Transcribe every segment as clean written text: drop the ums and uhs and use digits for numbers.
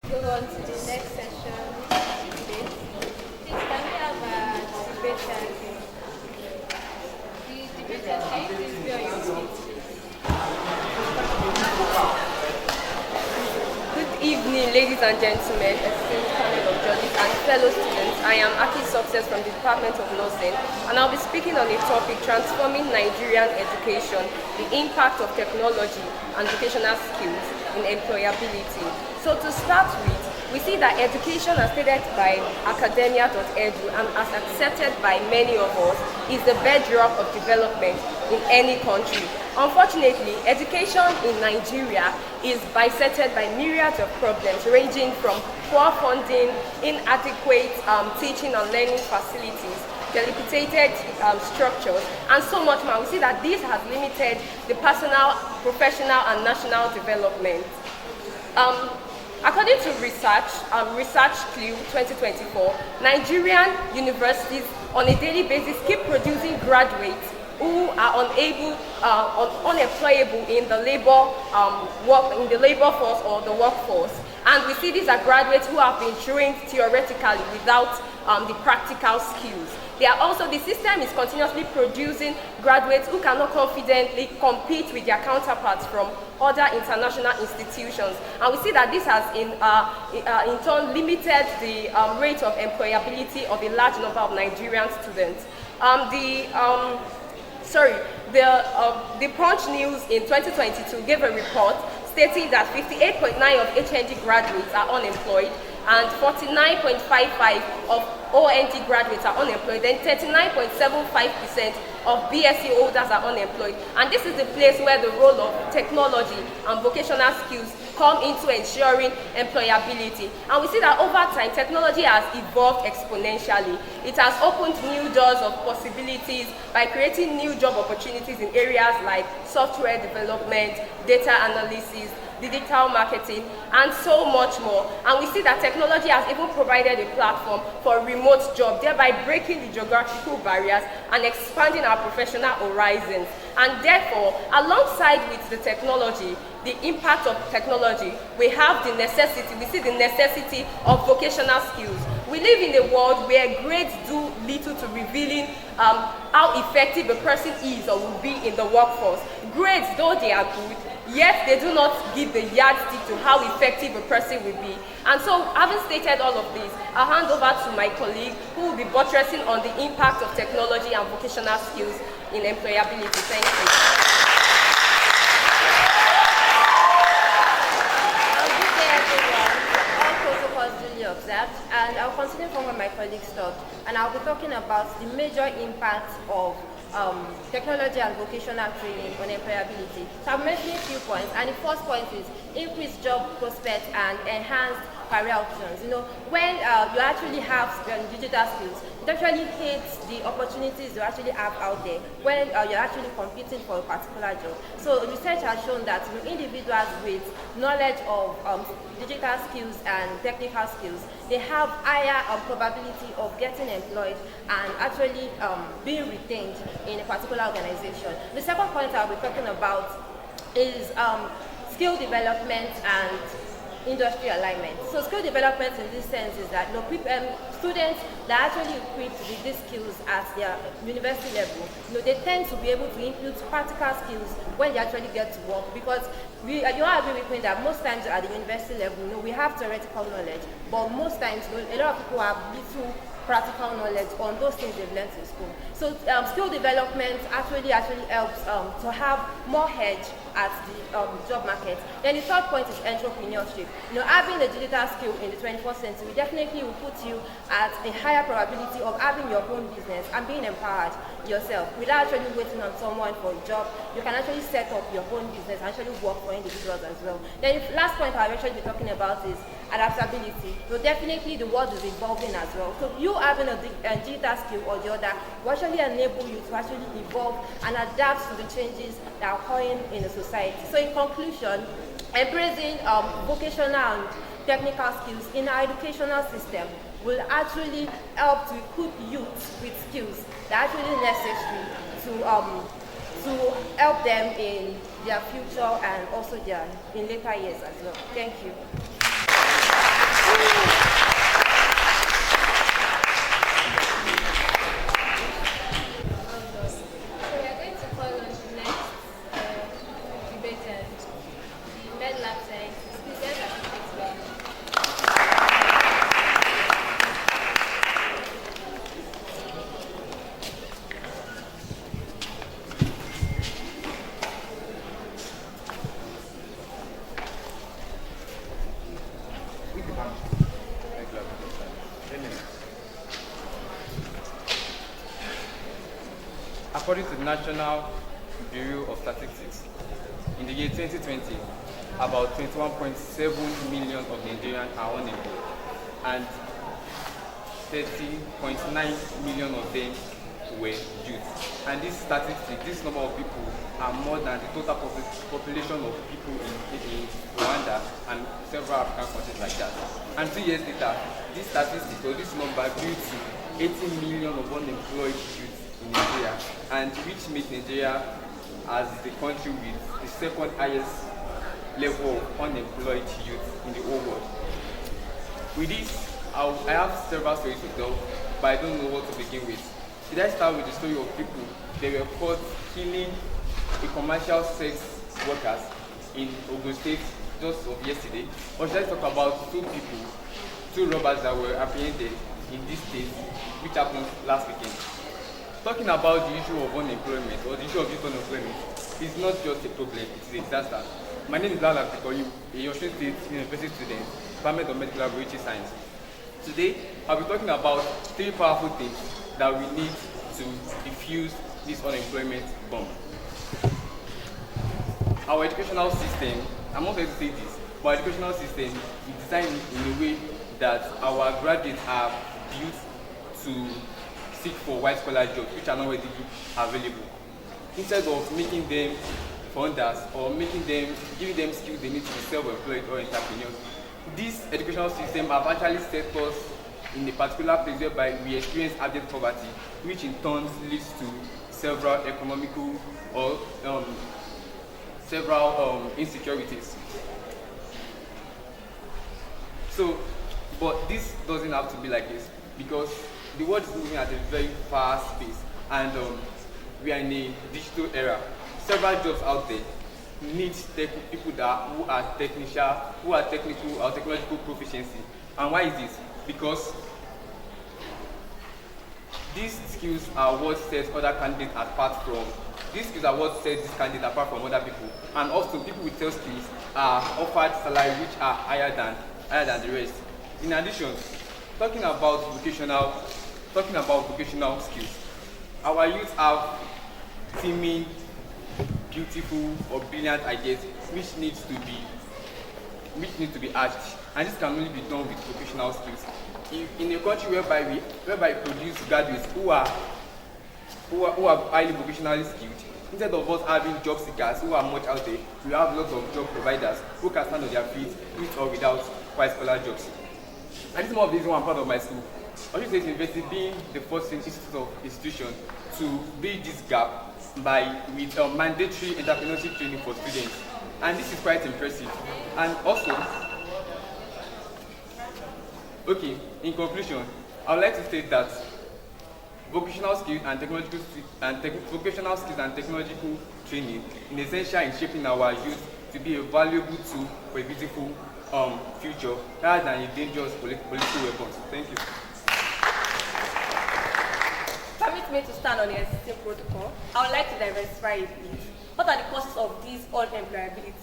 go on to the next session. Please, can we have a debate here? The debate here, please be on your seat. Good evening, ladies and gentlemen, esteemed panel of judges and fellow students. I am Aki Success from the Department of Nursing, and I'll be speaking on the topic transforming Nigerian education, the impact of technology and vocational skills in employability. So to start with, we see that education as stated by academia.edu and as accepted by many of us is the bedrock of development in any country. Unfortunately, education in Nigeria is bisected by myriads of problems ranging from poor funding, inadequate teaching and learning facilities, dilapidated structures, and so much more. We see that this has limited the personal, professional, and national development. According to Research Clue 2024, Nigerian universities on a daily basis keep producing graduates who are unemployable in the labor force or the workforce. And we see these are graduates who have been trained theoretically without the practical skills. The system is continuously producing graduates who cannot confidently compete with their counterparts from other international institutions. And we see that this has in turn limited the rate of employability of a large number of Nigerian students. The Punch News in 2022 gave a report stating that 58.9% of HND graduates are unemployed and 49.55% of OND graduates are unemployed, then 39.75% of BSc holders are unemployed. And this is the place where the role of technology and vocational skills come into ensuring employability. And we see that over time, technology has evolved exponentially. It has opened new doors of possibilities by creating new job opportunities in areas like software development, data analysis, digital marketing, and so much more. And we see that technology has even provided a platform for remote jobs, thereby breaking the geographical barriers and expanding our professional horizons. And therefore, alongside with the technology, the impact of technology, we see the necessity of vocational skills. We live in a world where grades do little to revealing how effective a person is or will be in the workforce. Grades, though they are good, yet they do not give the yardstick to how effective a person will be. And so, having stated all of this, I'll hand over to my colleague who will be buttressing on the impact of technology and vocational skills in employability. Thank you. Good day, everyone. All protocols duly observed, and I'll continue from where my colleagues stopped, and I'll be talking about the major impact of technology and vocational training on employability. So I'm mentioning a few points, and the first point is increased job prospects and enhanced career options. When you actually have digital skills, it actually hits the opportunities you actually have out there when you're actually competing for a particular job. So research has shown that individuals with knowledge of digital skills and technical skills, they have higher probability of getting employed and actually being retained in a particular organization. The second point I'll be talking about is skill development and industry alignment. So skill development in this sense is that students that actually equipped with these skills at their university level, they tend to be able to input practical skills when they actually get to work, because you agree with me that most times at the university level, we have theoretical knowledge, but most times a lot of people have little practical knowledge on those things they've learned in school. So skill development actually helps to have more edge at the job market. Then the third point is entrepreneurship. Having a digital skill in the 21st century definitely will put you at a higher probability of having your own business and being empowered yourself without actually waiting on someone for a job. You can actually set up your own business and actually work for individuals as well. Then the last point I'll actually be talking about is adaptability. So definitely the world is evolving as well. So you having a digital skill or the other will actually enable you to actually evolve and adapt to the changes that are occurring in the society. So in conclusion, embracing vocational and technical skills in our educational system will actually help to equip youth with skills that are actually necessary to help them in their future and also in later years as well. Thank you. according to the National Bureau of Statistics, in the year 2020, about 21.7 million of Nigerians are unemployed, and 30.9 million of them were youth. And this statistic, this number of people are more than the total population of people in Rwanda and several African countries like that. And 2 years later, this statistic or this number grew to 80 million of unemployed youth in Nigeria, and which makes Nigeria as the country with the second highest level of unemployed youth in the whole world. With this, I have several stories to tell, but I don't know what to begin with. Should I start with the story of people they were caught killing a commercial sex workers in Osun State just of yesterday? Or should I talk about two robbers that were apprehended in this state, which happened last weekend? Talking about the issue of unemployment or the issue of youth unemployment is not just a problem, it is a disaster. My name is Olagunsoye Oyinlola Auditorium, a Osun State University student, Department of Medical Laboratory Science. Today, I'll be talking about 3 powerful things that we need to defuse this unemployment bomb. Our educational system, I'm not going to say this, but our educational system is designed in a way that our graduates are built to seek for white-collar jobs which are not readily available. Instead of making them founders or giving them skills they need to be self-employed or entrepreneurs, this educational system have actually set us in a particular place whereby we experience abject poverty, which in turn leads to several economical or several insecurities. So, but this doesn't have to be like this, because the world is moving at a very fast pace, and we are in a digital era. Several jobs out there need people who are technical or technological proficiency. And why is this? Because these skills are what sets other candidates apart from. These skills are what sets this candidate apart from other people. And also, people with sales skills are offered salaries which are higher than the rest. In addition, talking about vocational skills, our youth have teeming, beautiful or brilliant ideas which needs to be hatched, and this can only be done with vocational skills. In a country whereby we produce graduates who are highly vocationally skilled, instead of us having job seekers who are much out there, we have lots of job providers who can stand on their feet with or without white-collar jobs. And this is one of the reasons why I'm part of my school. Osun State University being the first institution to bridge this gap with mandatory entrepreneurship training for students, and this is quite impressive. And also, okay, in conclusion, I would like to state that vocational skills and technological training is essential in shaping our youth to be a valuable tool for a beautiful future rather than a dangerous political weapon. Thank you. Permit me to stand on the existing protocol. I would like to diversify a bit. What are the causes of this unemployability?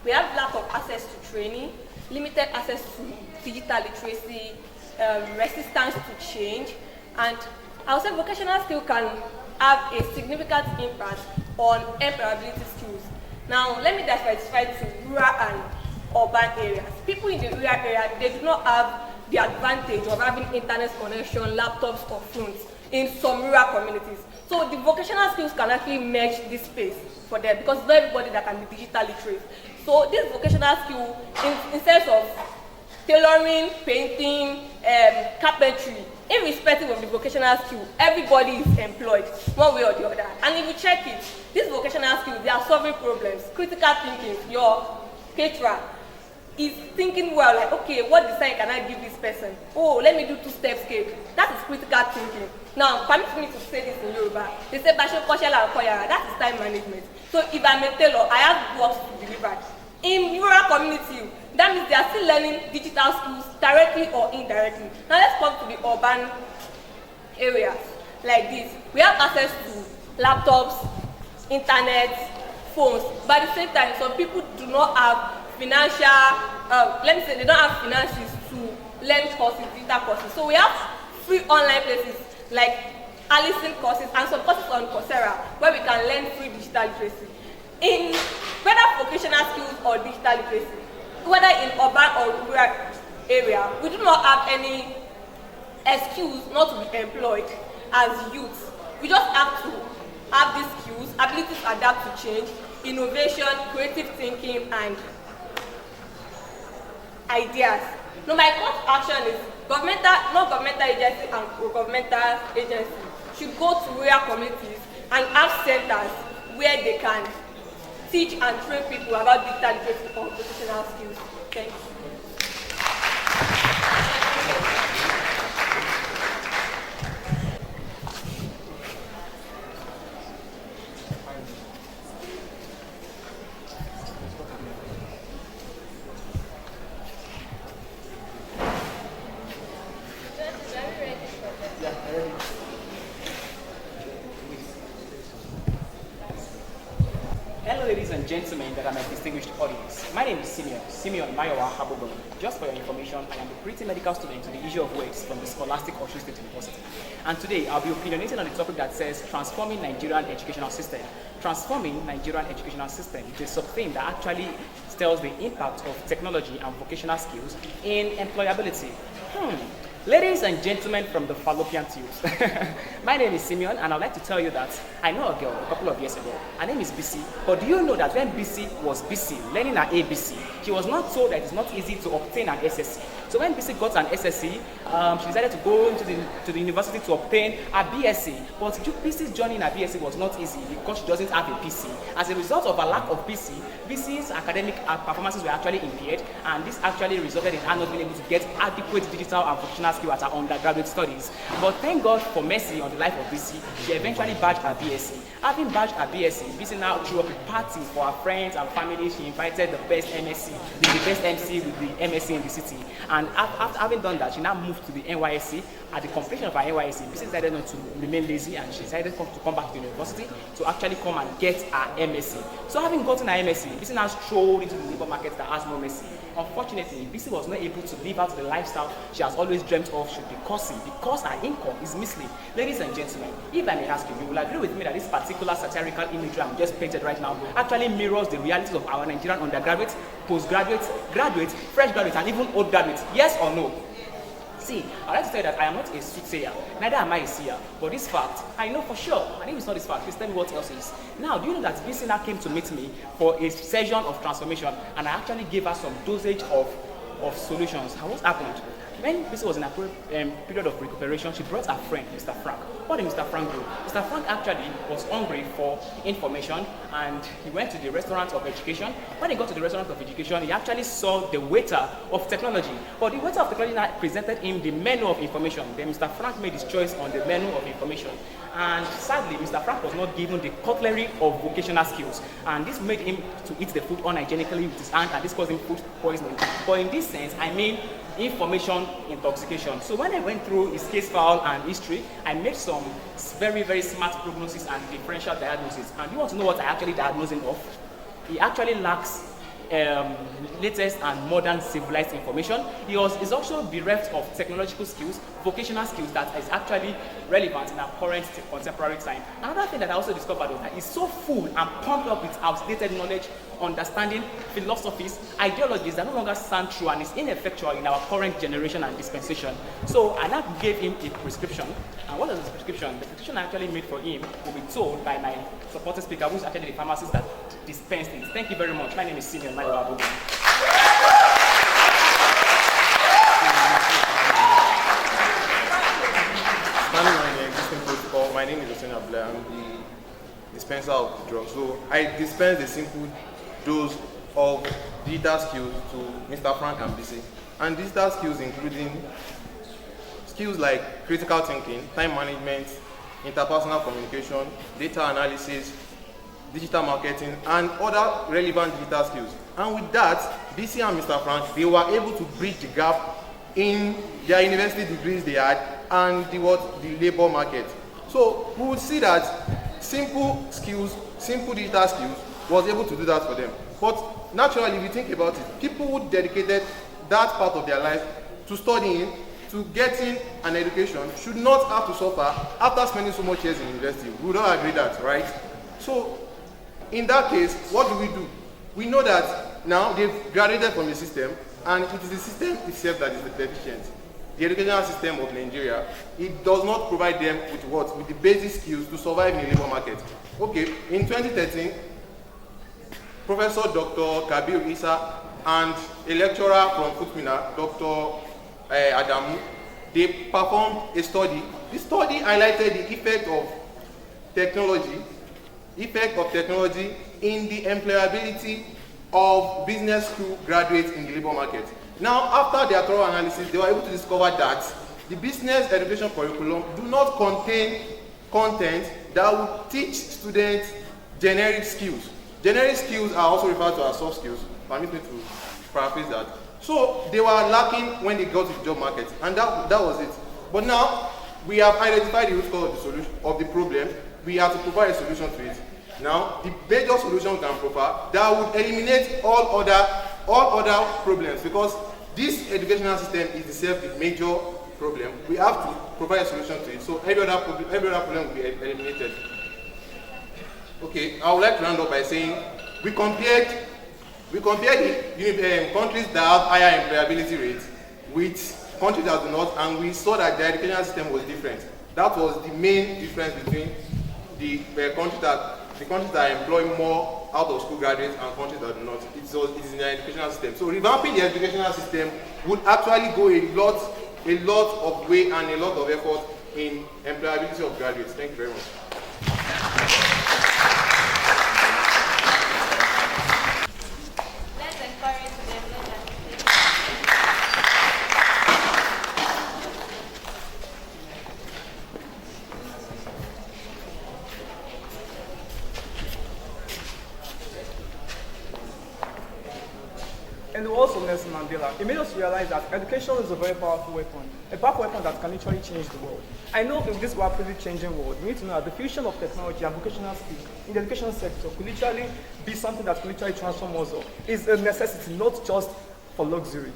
We have lack of access to training, limited access to digital literacy, resistance to change, and I would say vocational skill can have a significant impact on employability skills. Now, let me diversify to rural and urban areas. People in the rural area, they do not have the advantage of having internet connection, laptops, or phones in some rural communities. So the vocational skills can actually merge this space for them, because not everybody that can be digital literate. So this vocational skill, in sense of tailoring, painting, carpentry, irrespective of the vocational skill, everybody is employed one way or the other. And if you check it, these vocational skills, they are solving problems. Critical thinking, your caterer is thinking well, like, okay, what design can I give this person? Oh, let me do 2-step scale. That is critical thinking. Now, permit me to say this in Yoruba. They say, Basho Koshela Okoyara, that is time management. So if I'm a tailor, I have work to deliver. In rural community, that means they are still learning digital skills directly or indirectly. Now let's come to the urban areas like this. We have access to laptops, internet, phones, but at the same time, some people do not have financial, they don't have finances to learn courses, digital courses. So we have free online places like Allison courses, and some courses on Coursera where we can learn free digital literacy. In whether vocational skills or digital literacy, whether in urban or rural area, we do not have any excuse not to be employed as youth. We just have to have these skills, ability to adapt to change, innovation, creative thinking, and ideas. Now, my call to action is non-governmental agencies and governmental agencies should go to rural communities and have centers where they can teach and train people about digital literacy or professional skills. Thank you. Hello, ladies and gentlemen that are my distinguished audience. My name is Simeon Mayowa Habogon. Just for your information, I am a pretty medical student to the issue of words from the scholastic Osun State University. And today, I'll be opinionating on the topic that says transforming Nigerian educational system. Transforming Nigerian educational system is a sub-theme that actually tells the impact of technology and vocational skills in employability. Ladies and gentlemen from the fallopian tubes, my name is Simeon, and I'd like to tell you that I know a girl a couple of years ago. Her name is BC, but do you know that when BC was busy learning her ABC, she was not told that it's not easy to obtain an SSC. So when BC got an SSC, she decided to go into the university to obtain a BSc, but BC's journey in her BSc was not easy because she doesn't have a PC. As a result of a lack of PC, BC's academic performances were actually impaired, and this actually resulted in her not being able to get adequate digital and vocational skill at her undergraduate studies. But thank God for mercy on the life of BC, she eventually badged her BSc. Having badged her BSc, BC now threw up a party for her friends and family. She invited the best MSc, the best MC with the MSc in the city. And after having done that, she now moved to the NYSC. At the completion of her NYSC, BC decided not to remain lazy, and she decided to come back to the university to actually come and get her MSc. So having gotten her MSc, BC now strolled into the labor market that has no mercy. Unfortunately, BC was not able to live out the lifestyle she has always dreamt of should be costly because her income is measly. Ladies and gentlemen, if I may ask you, you will agree with me that this particular satirical imagery I'm just painted right now actually mirrors the realities of our Nigerian undergraduates, postgraduates, graduates, fresh graduates, and even old graduates. Yes or no? See, I'd like to tell you that I am not a soothsayer, neither am I a seer, but this fact, I know for sure, and if it's not this fact, please tell me what else is. Now, do you know that BC now came to meet me for a session of transformation, and I actually gave her some dosage of solutions. And what happened? When BC was in a period of recuperation, she brought her friend, Mr. Frank. What did Mr. Frank do? Mr. Frank actually was hungry for information, and he went to the restaurant of education. When he got to the restaurant of education, he actually saw the waiter of technology. But the waiter of technology now presented him the menu of information. Then Mr. Frank made his choice on the menu of information. And sadly, Mr. Frank was not given the cutlery of vocational skills. And this made him to eat the food unhygienically with his hand, and this caused him food poisoning. But in this sense, I mean information intoxication. So when I went through his case file and history, I made some very, very smart prognosis and differential diagnosis. And you want to know what I actually diagnosed him of? He actually lacks latest and modern civilized information. He is also bereft of technological skills, vocational skills that is actually relevant in our current contemporary time. Another thing that I also discovered was that he's so full and pumped up with outdated knowledge, understanding, philosophies, ideologies that no longer stand true and is ineffectual in our current generation and dispensation. So I now gave him a prescription. And what is the prescription? The prescription I actually made for him will be told by my supporting speaker, who is actually the pharmacist that dispensed it. Thank you very much. My name is Simeon Mayowa Habogon. Standing on the existing protocol, my name is Osun State. I'm the dispenser of the drugs. So I dispense the simple dose of digital skills to Mr. Frank and BC. And digital skills including skills like critical thinking, time management, interpersonal communication, data analysis, digital marketing, and other relevant digital skills. And with that, BC and Mr. Frank, they were able to bridge the gap in their university degrees they had and the labor market. So we would see that simple skills, simple digital skills was able to do that for them. But naturally, if you think about it, people who dedicated that part of their life to studying to getting an education should not have to suffer after spending so much years in university. We would all agree that, right? So, in that case, what do? We know that now they've graduated from the system, and it is the system itself that is deficient. The educational system of Nigeria, it does not provide them with what? With the basic skills to survive in the labor market. Okay, in 2013, Professor Dr. Kabir Isa and a lecturer from Futmina, Dr. Adamu, they performed a study. The study highlighted the effect of technology in the employability of business school graduates in the labor market. Now, after their thorough analysis, they were able to discover that the business education curriculum do not contain content that will teach students generic skills. Generic skills are also referred to as soft skills. Permit me to paraphrase that. So they were lacking when they got to the job market, and that was it. But now we have identified the root cause of the problem. We have to provide a solution to it. Now, the major solution we can provide that would eliminate all other problems, because this educational system is itself the major problem. We have to provide a solution to it, so every other problem will be eliminated. Okay, I would like to round up by saying we compared the countries that have higher employability rates with countries that do not, and we saw that the educational system was different. That was the main difference between the countries that employ more out of school graduates and countries that do not. It is in the educational system. So revamping the educational system would actually go a lot of way and a lot of effort in employability of graduates. Thank you very much. Let's encourage them. And also Nelson Mandela, it made us realize that education is a very powerful weapon that can literally change the world. I know in this rapidly changing world, we need to know that the fusion of technology and vocational skills in the education sector could literally be something that could literally transform us all. It's a necessity, not just for luxury.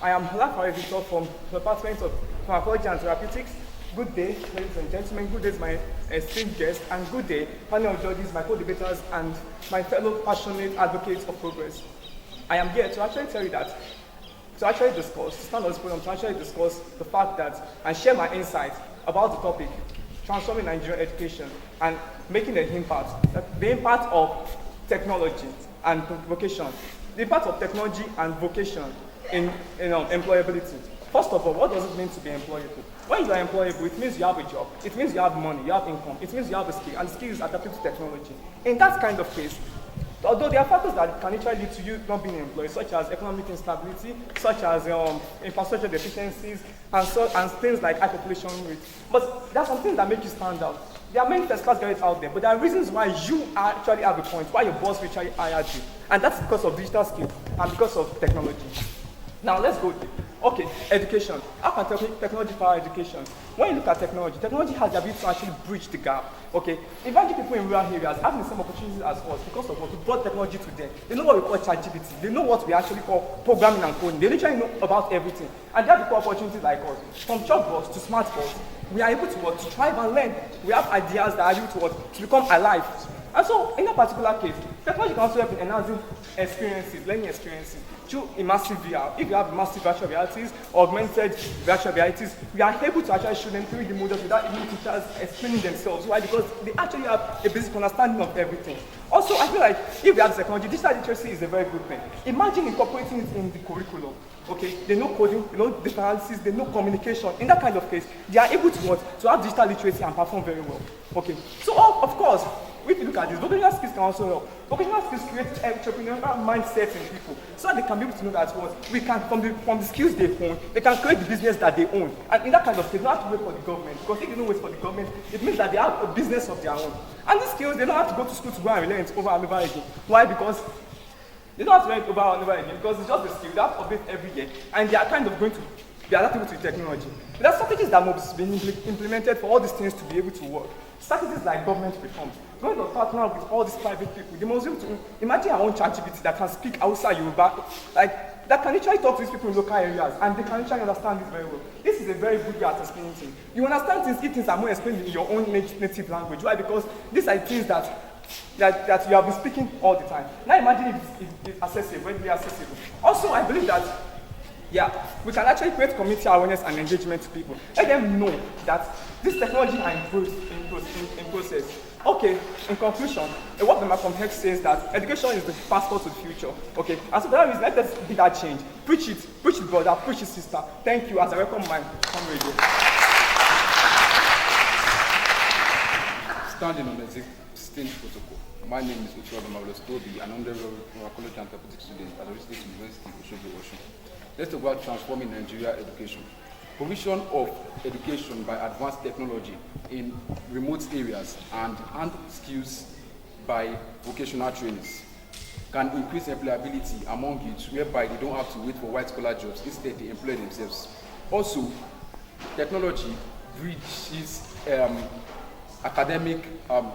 I am Hala Victor from the Department of Pharmacology and Therapeutics. Good day, ladies and gentlemen. Good day, my esteemed guests, and good day, panel of judges, my co-debaters, and my fellow passionate advocates of progress. I am here to actually tell you that, to stand on this podium to actually discuss the fact that, and share my insights about the topic, transforming Nigerian education and making the impact of technology and vocation, the impact of technology and vocation in employability. First of all, what does it mean to be employable? When you are employable, it means you have a job, it means you have money, you have income, it means you have a skill, and the skill is adapted to technology. In that kind of case, although there are factors that can literally lead to you not being employed, such as economic instability, such as infrastructure deficiencies, and things like high population rate. But there are some things that make you stand out. There are many first-class graduates out there, but there are reasons why you actually have a point, why your boss literally hired you. And that's because of digital skill and because of technology. Now let's go there. Okay, education. How can technology power education? When you look at technology has the ability to actually bridge the gap. Okay, imagine people in rural areas having the same opportunities as us because of what we brought technology to them. They know what we call ChatGPT. They know what we actually call programming and coding. They literally know about everything. And they have equal opportunities like us. From chalkboards to smartboards, we are able to thrive and learn. We have ideas that are able to become alive. And so, in a particular case, technology can also help in enhancing learning experiences, through immersive VR. If you have immersive virtual realities, augmented virtual realities, we are able to actually show them 3D models without even teachers explaining themselves. Why? Because they actually have a basic understanding of everything. Also, I feel like if we have technology, digital literacy is a very good thing. Imagine incorporating it in the curriculum. Okay, they know coding, they know data analysis, they know communication. In that kind of case, they are able to have digital literacy and perform very well. Okay, so of course, if you look at this, vocational skills can also help. Vocational skills create entrepreneurial mindset in people, so that they can be able to know that we can, from the skills they own, they can create the business that they own. And in that kind of case, they don't have to wait for the government, because if they don't wait for the government, it means that they have a business of their own. And these skills, they don't have to go to school to go and learn it over and over again. Why? Because they don't have to learn it over and over again, because it's just a skill. They have to update every year, and they are kind of going to be adaptable to technology. But there are strategies that must be implemented for all these things to be able to work. Strategies like government reforms. Going to partner with all these private people. They must be able to imagine our own ChatGPT that can speak outside Yoruba. Like, that can literally talk to these people in local areas and they can literally understand this very well. This is a very good way at explaining things. You understand things if things are more explained in your own native language. Why? Because these are things that you have been speaking all the time. Now imagine if it's accessible, readily accessible. Also, I believe that we can actually create community awareness and engagement to people. Let them know that this technology are in process. Okay, in conclusion, what the Malcolm X says that education is the passport to the future. Okay, and so for that reason, let us be that change. Preach it, brother, preach it, sister. Thank you, as I welcome my comrade. Standing on the existing protocol, my name is Olagunsoye Oyinlola Auditorium, an undergraduate college and therapeutic student at Osun State University, Osun. Let's talk about transforming Nigerian education. Provision of education by advanced technology in remote areas and hand skills by vocational trainings can increase employability among youth, whereby they don't have to wait for white-collar jobs, instead they employ themselves. Also, technology bridges academic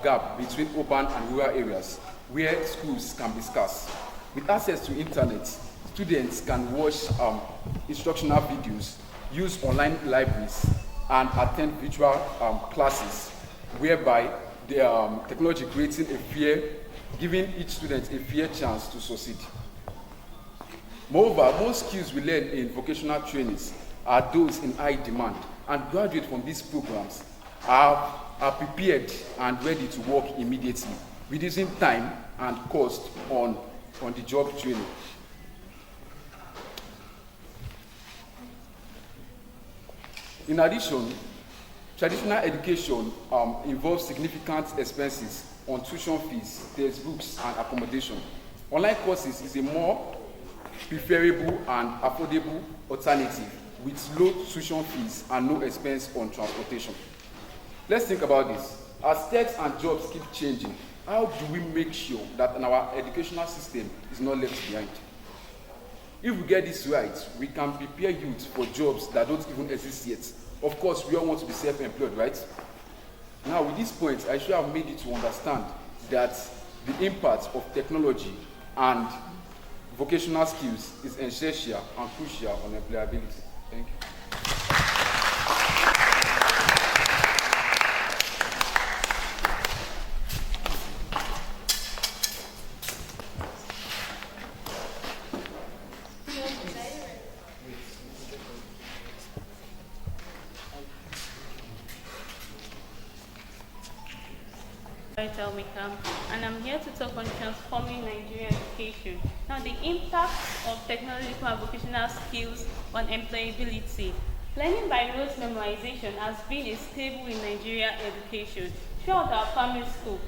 gap between urban and rural areas, where schools can be scarce. With access to internet, students can watch instructional videos, use online libraries, and attend virtual classes, whereby the technology creating giving each student a fair chance to succeed. Moreover, most skills we learn in vocational trainings are those in high demand, and graduates from these programs are prepared and ready to work immediately, reducing time and cost on the job training. In addition, traditional education involves significant expenses on tuition fees, textbooks, and accommodation. Online courses is a more preferable and affordable alternative with low tuition fees and no expense on transportation. Let's think about this. As tech and jobs keep changing, how do we make sure that our educational system is not left behind? If we get this right, we can prepare youth for jobs that don't even exist yet. Of course, we all want to be self-employed, right? Now, with this point, I should have made it to understand that the impact of technology and vocational skills is essential and crucial on employability. Thank you. And I'm here to talk on transforming Nigerian education. Now, the impact of technological and vocational skills on employability. Learning by rote memorization has been a staple in Nigerian education. Throughout our primary school,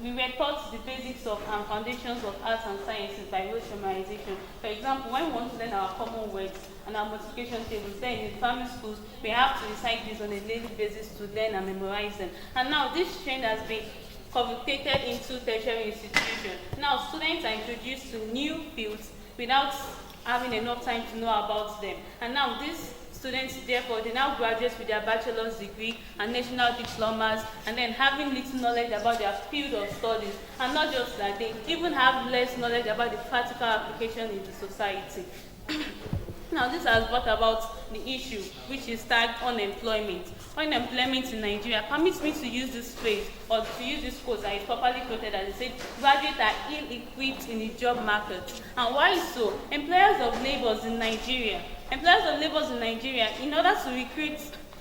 we were taught the basics of and foundations of arts and sciences by rote memorization. For example, when we want to learn our common words and our multiplication tables, then in primary schools, we have to recite these on a daily basis to learn and memorize them. And now this trend has been convoluted into tertiary institutions. Now students are introduced to new fields without having enough time to know about them. And now these students, therefore, they now graduate with their bachelor's degree and national diplomas, and then having little knowledge about their field of studies. And not just that, they even have less knowledge about the practical application in the society. Now, this has brought about the issue, which is tagged unemployment. Unemployment in Nigeria permits me to use this phrase, or to use this quote that is properly quoted, as it said, graduates are ill-equipped in the job market. And why so? Employers of labour in Nigeria, in order to recruit,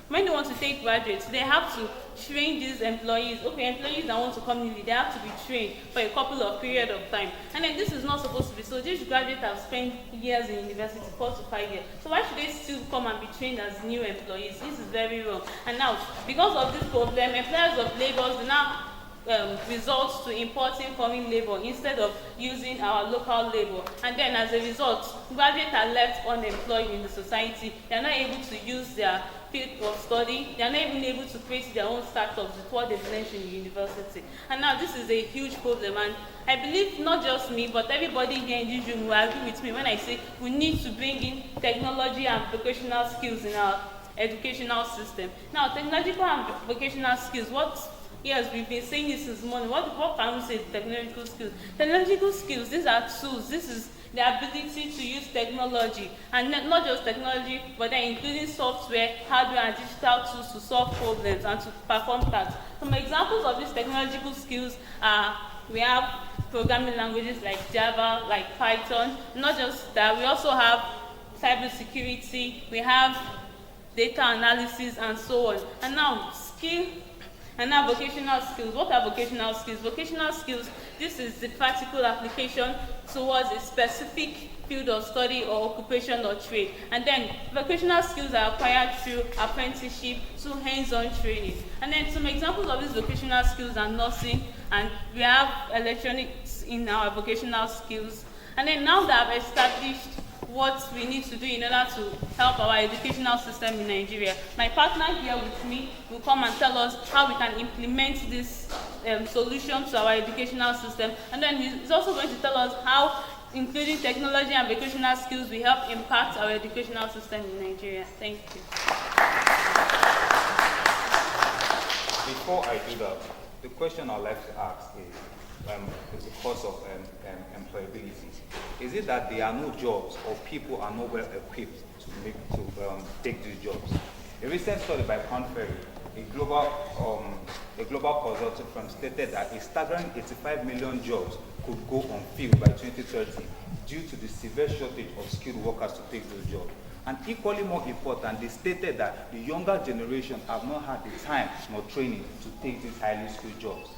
when they want to take graduates, they have to train these employees. Okay, employees that want to come newly, they have to be trained for a couple of period of time. And then this is not supposed to be so. These graduates have spent years in university, 4 to 5 years. So why should they still come and be trained as new employees? This is very wrong. And now, because of this problem, employers of labour now results to importing foreign labor instead of using our local labor. And then as a result, graduates are left unemployed in the society. They are not able to use their field of study. They are not even able to create their own startups with what they've learned in the university. And now this is a huge problem. And I believe not just me, but everybody here in this room will agree with me when I say we need to bring in technology and vocational skills in our educational system. Now, technological and vocational skills, what Yes, we've been saying this since morning. What can we say? Technological skills. Technological skills, these are tools. This is the ability to use technology, and not just technology, but then including software, hardware, and digital tools to solve problems and to perform tasks. Some examples of these technological skills are, we have programming languages like Java, like Python. Not just that, we also have cybersecurity, we have data analysis, and so on. And now, vocational skills. What are vocational skills? Vocational skills, this is the practical application towards a specific field of study or occupation or trade. And then vocational skills are acquired through apprenticeship, through hands-on training. And then some examples of these vocational skills are nursing, and we have electronics in our vocational skills. And then now that I've established what we need to do in order to help our educational system in Nigeria, my partner here with me will come and tell us how we can implement this solution to our educational system. And then he's also going to tell us how including technology and vocational skills will help impact our educational system in Nigeria. Thank you. Before I do that, the question I'd like to ask is the course of employability. Is it that there are no jobs or people are not well equipped to take these jobs? A recent study by Conferry, a global consulting firm, stated that a staggering 85 million jobs could go unfilled by 2030 due to the severe shortage of skilled workers to take those jobs. And equally more important, they stated that the younger generation have not had the time nor training to take these highly skilled jobs.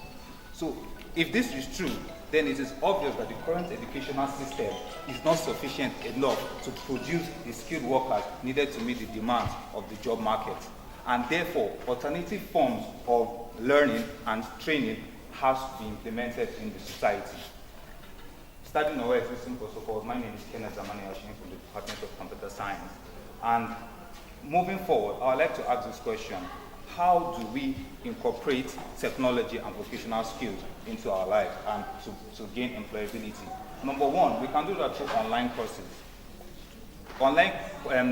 So if this is true, then it is obvious that the current educational system is not sufficient enough to produce the skilled workers needed to meet the demands of the job market. And therefore, alternative forms of learning and training has to be implemented in the society. Starting our existing protocols, my name is Kenneth Zamani Ashin from the Department of Computer Science. And moving forward, I would like to ask this question: how do we incorporate technology and vocational skills into our life and to gain employability? Number one, we can do that through online courses. Online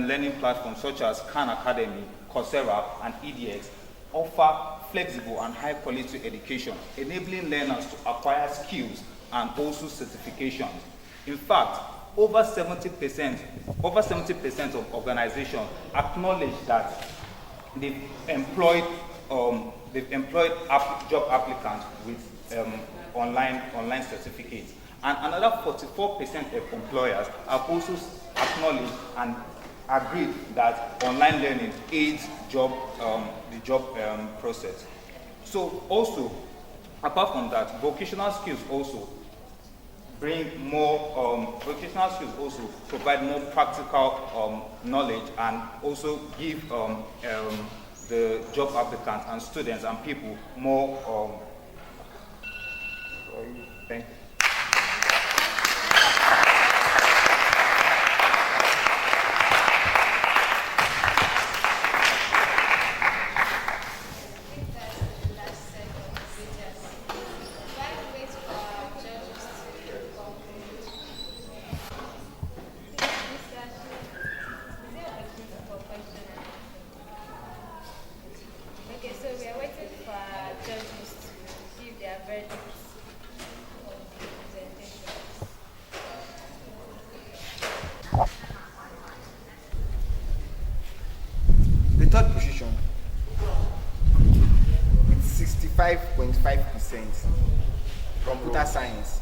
learning platforms such as Khan Academy, Coursera, and EDX offer flexible and high quality education, enabling learners to acquire skills and also certifications. In fact, over 70% of organizations acknowledge that they've employed job applicants with online certificates, and another 44% of employers have also acknowledged and agreed that online learning aids the job process. So also, apart from that, vocational skills also provide more practical knowledge and also give the job applicants and students and people more thank you. Okay, so we are waiting for judges to give their verdicts on the presentation. The third position, it's 65.5%. Computer science.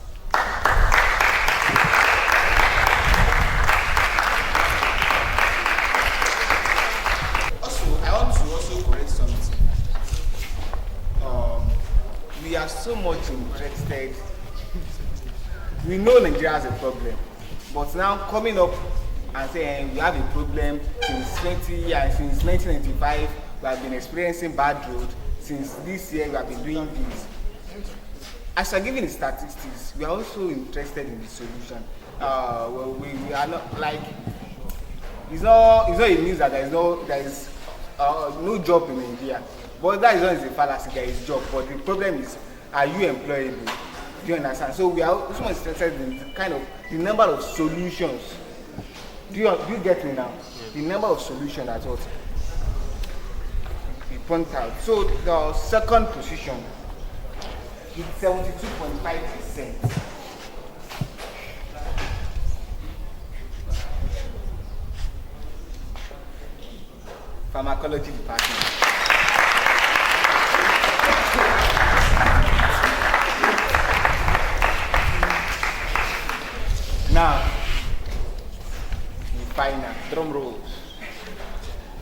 Also, I want to also correct something. We are so much interested. We know Nigeria has a problem, but now coming up and saying we have a problem since 1995, we have been experiencing bad road. Since this year, we have been doing this. As we're giving the statistics, we are also interested in the solution. We are not like it's not a news that there is no job in Nigeria. But that is not a fallacy. There is job, but the problem is, are you employable? Do you understand? So we are also interested in the number of solutions. Do you get me now? The number of solutions at all. point out. So the second position is 72.5%. Pharmacology department. Now, the final drum rolls.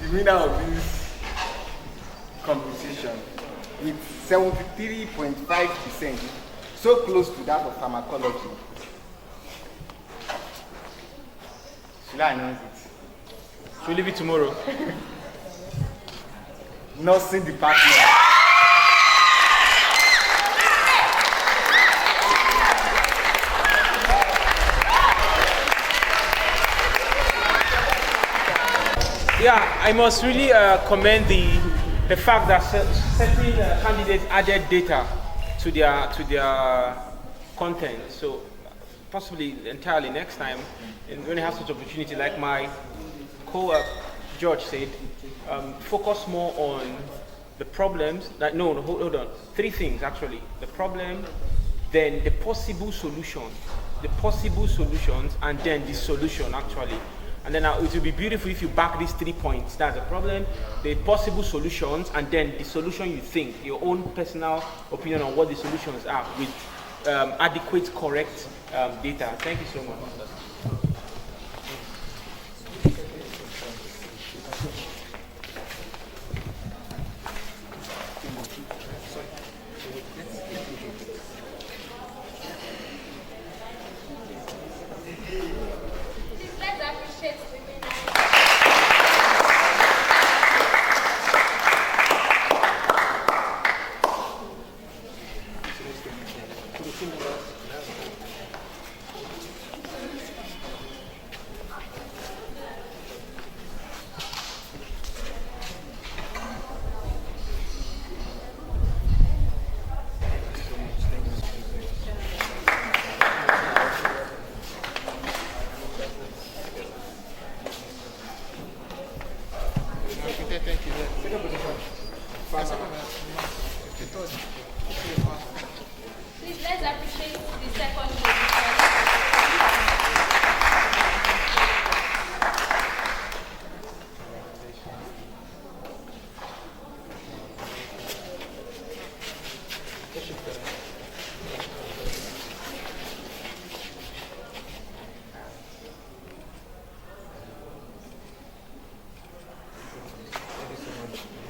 The winner of this competition with 73.5%, so close to that of pharmacology. Should I announce it? Should we leave it tomorrow? Nursing department. Yeah, I must really commend the fact that certain candidates added data to their content. So possibly entirely next time, and when you have such opportunity, like my George said, focus more on the problems. Hold on. Three things actually: the problem, then the possible solutions, and then the solution actually. And then it will be beautiful if you back these 3 points. That's the problem, the possible solutions, and then the solution you think, your own personal opinion on what the solutions are with adequate, correct data. Thank you so much. Please let's appreciate the second position.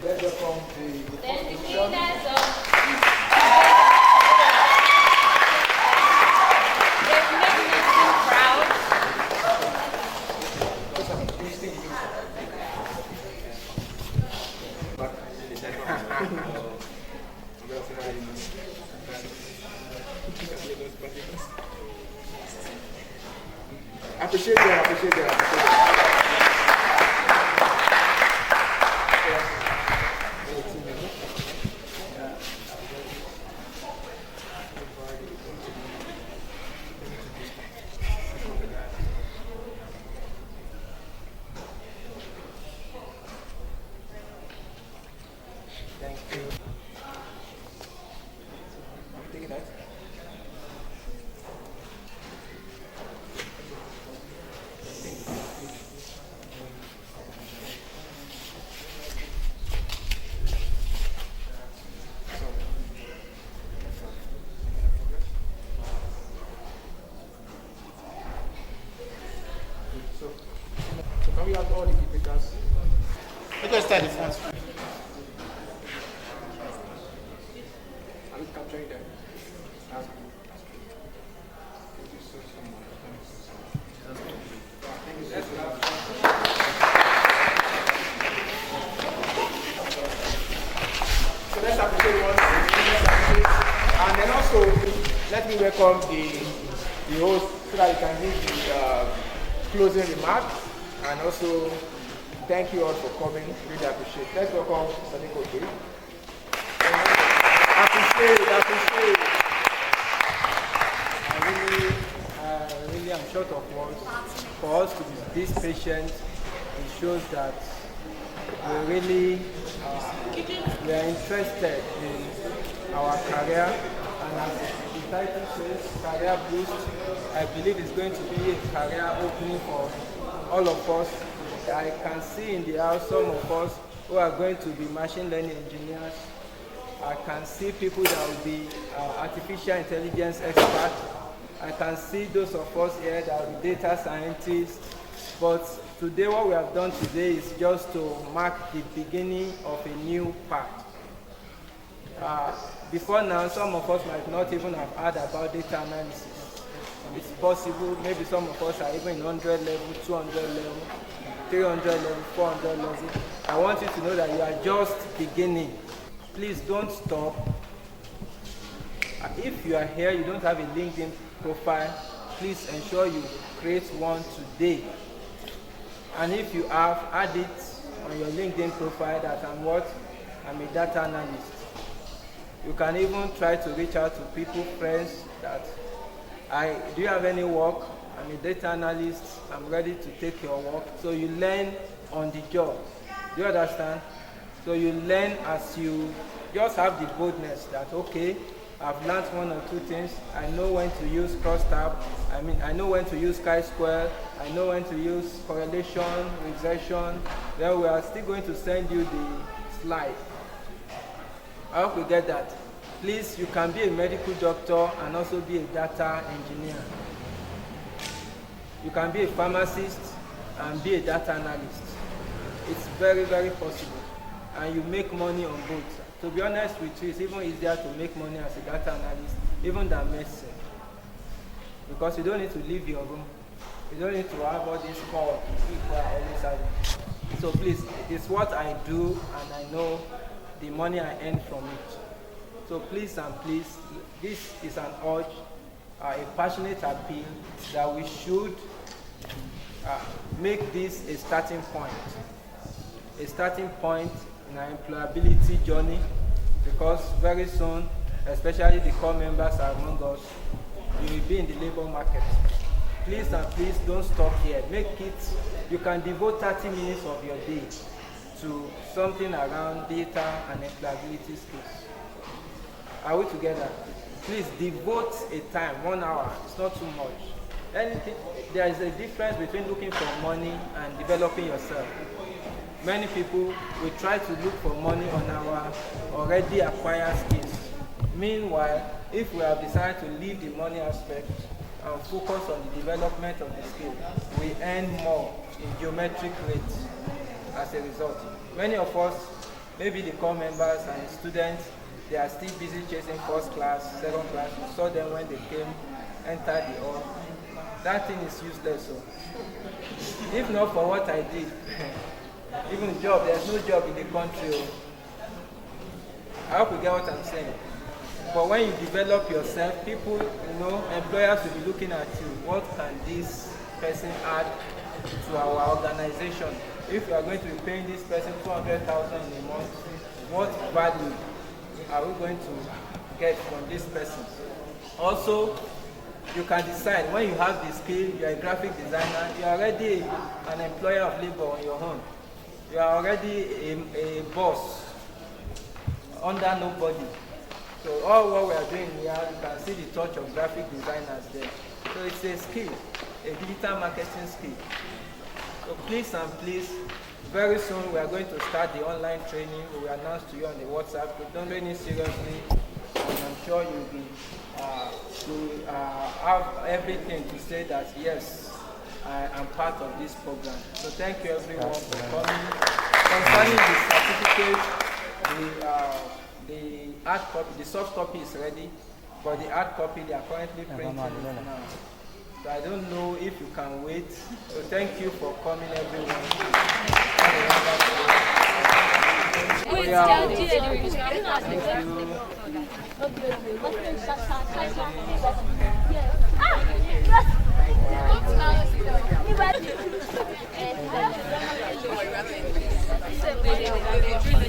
Let's welcome Then the winners of they've made me feel proud. Appreciate them. So can we have all the debaters? Let us start the first. Are we capturing them? That's good. Thank you so much. Thank you so much. So let's appreciate one. And then also, let me welcome the host so that you can give the closing remarks. And also, thank you all for coming. Really appreciate it. Let's welcome Sadiq Oke. Appreciate. I really am short of words. For us to be this patient, it shows that we are interested in our career, and as the title says, Career Boost, I believe it's going to be a career opening for all of us. I can see in the house some of us who are going to be machine learning engineers. I can see people that will be artificial intelligence experts. I can see those of us here that will be data scientists. But today, what we have done today is just to mark the beginning of a new path. Before now, some of us might not even have heard about data analysis. It's possible, maybe some of us are even in 100 level, 200 level, 300 level, 400 level. I want you to know that you are just beginning. Please don't stop. If you are here, you don't have a LinkedIn profile, please ensure you create one today. And if you have, add it on your LinkedIn profile that I'm a data analyst. You can even try to reach out to people, friends, that do you have any work? I'm a data analyst, I'm ready to take your work. So you learn on the job. Do you understand? So you learn as you just have the boldness that, okay, I've learned one or two things. I know when to use crosstab. I know when to use chi-square. I know when to use correlation, regression. Then we are still going to send you the slide. I hope you get that. Please, you can be a medical doctor and also be a data engineer. You can be a pharmacist and be a data analyst. It's very, very possible. And you make money on both. To be honest with you, it's even easier to make money as a data analyst, even than medicine. Because you don't need to leave your room. You don't need to have all these calls people are always having. So please, it's what I do, and I know the money I earn from it. So please and please, this is an urge, a passionate appeal that we should make this a starting point. A starting point in our employability journey, because very soon, especially the core members among us, you will be in the labor market. Please and please don't stop here. Make it, you can devote 30 minutes of your day to something around data and employability skills. Are we together? Please devote a time, 1 hour. It's not too much. Anything, there is a difference between looking for money and developing yourself. Many people will try to look for money on our already acquired skills. Meanwhile, if we have decided to leave the money aspect and focus on the development of the skill, we earn more in geometric rates as a result. Many of us, maybe the core members and students, they are still busy chasing first class, second class. You saw them when they entered the hall. That thing is useless. So, if not for what I did, even job, there's no job in the country. I hope you get what I'm saying. But when you develop yourself, people, employers will be looking at you. What can this person add to our organization? If you are going to be paying this person 200,000 in a month, what value are we going to get from this person? Also, you can decide when you have the skill, you are a graphic designer, you are already an employer of labor on your own. You are already a boss under nobody. So all what we are doing here, you can see the touch of graphic designers there. So it's a skill, a digital marketing skill. So please and please, very soon we are going to start the online training. We will announce to you on the WhatsApp. But don't take it seriously, and I'm sure you'll be have everything to say that yes, I am part of this program. So thank you everyone for coming. Concerning the certificate, the hard copy, the soft copy is ready, but the hard copy they are currently printing it now. So I don't know if you can wait. So thank you for coming everyone. Thank you.